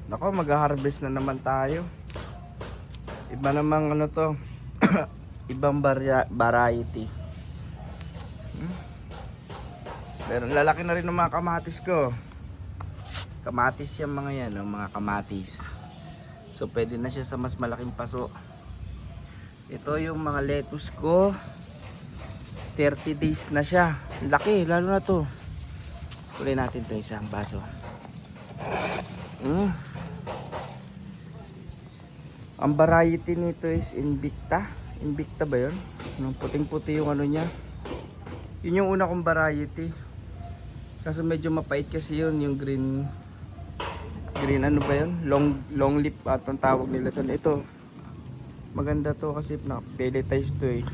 Nako, mag-harvest na naman tayo. Iba namang ano to. Ibang variety. Pero lalaki na rin ng mga kamatis ko. Kamatis yung mga yan, mga kamatis. So pwede na siya sa mas malaking paso. Ito yung mga lettuce ko. 30 days na siya. Laki, lalo na to. Kulay natin to isang baso. Ang variety nito is Invicta. Invicta ba yun? Puting-puti yung ano niya. Yun yung una kong variety. Kaso medyo mapait kasi yun, yung green ano ba yun? Long leaf at ang tawag nila doon. Ito, maganda to kasi na-pelletize to eh.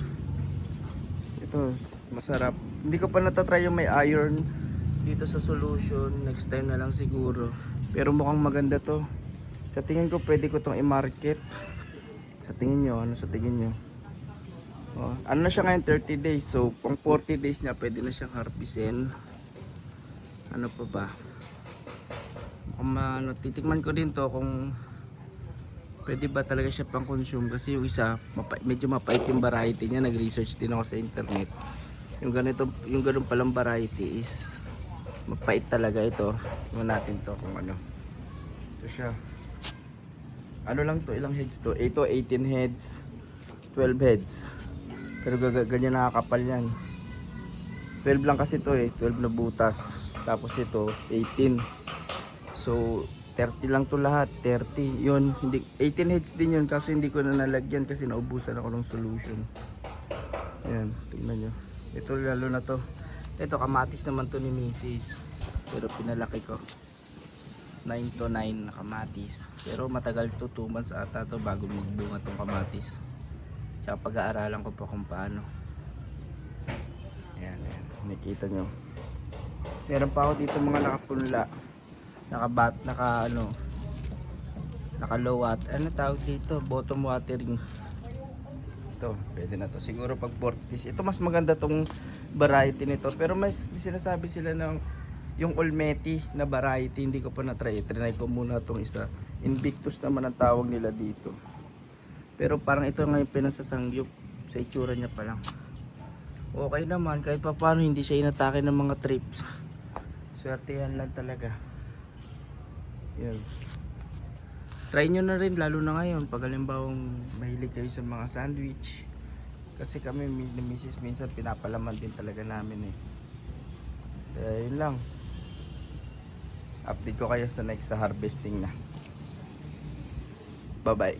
Ito, masarap. Hindi ko pa natatry yung may iron dito sa solution. Next time na lang siguro. Pero mukhang maganda to. Sa tingin ko pwede ko tong i-market. Sa tingin nyo, ano sa tingin nyo? Oh, ano na siya ngayon, 30 days. So, pang 40 days niya pwede na siyang harvestin. Ano pa ba? Titikman ko din to kung pwede ba talaga siya pang consume. Kasi yung isa, medyo mapait yung variety niya. Nag-research din ako sa internet. Yung ganun palang variety is mapait talaga ito. Tingnan natin to kung ano. Ito siya. Ano lang to, ilang heads to? Ito 18 heads, 12 heads. Pero ganyan nakakapal yan. 12 lang kasi to eh, 12 na butas. Tapos ito 18. So 30 lang to lahat, 30. Yun, hindi 18 heads din yun kasi hindi ko na nalagyan kasi naubusan ako ng solution. Ayan, tingnan nyo. Ito lalo na to. Ito kamatis naman to ni Mrs. Pero pinalaki ko. 9 to 9 na kamatis. Pero matagal to, 2 months ata to bago magbunga tong kamatis. Tsaka pag-aaralan ko pa kung paano. Ayan, ayan. Nakita nyo. Meron pa ako dito mga nakapunla. Naka low water. Ano tawag dito? Bottom watering. Ito, pwede na to. Siguro pag 40. Ito mas maganda tong variety nito. Pero may sinasabi sila ng yung Olmeti na variety, hindi ko pa na-try. Trinay ko muna itong isa. Invictus naman ang tawag nila dito. Pero parang ito nga yung pinasasangyup sa itsura niya pa lang. Okay naman, kahit pa paano hindi siya inatake ng mga trips. Swerte yan lang talaga. Yan. Try nyo na rin, lalo na ngayon. Pag halimbawang mahilig kayo sa mga sandwich. Kasi kami ni Mrs. minsan pinapalaman din talaga namin eh. Kaya yun lang. Update ko kayo sa next sa harvesting na. Bye bye.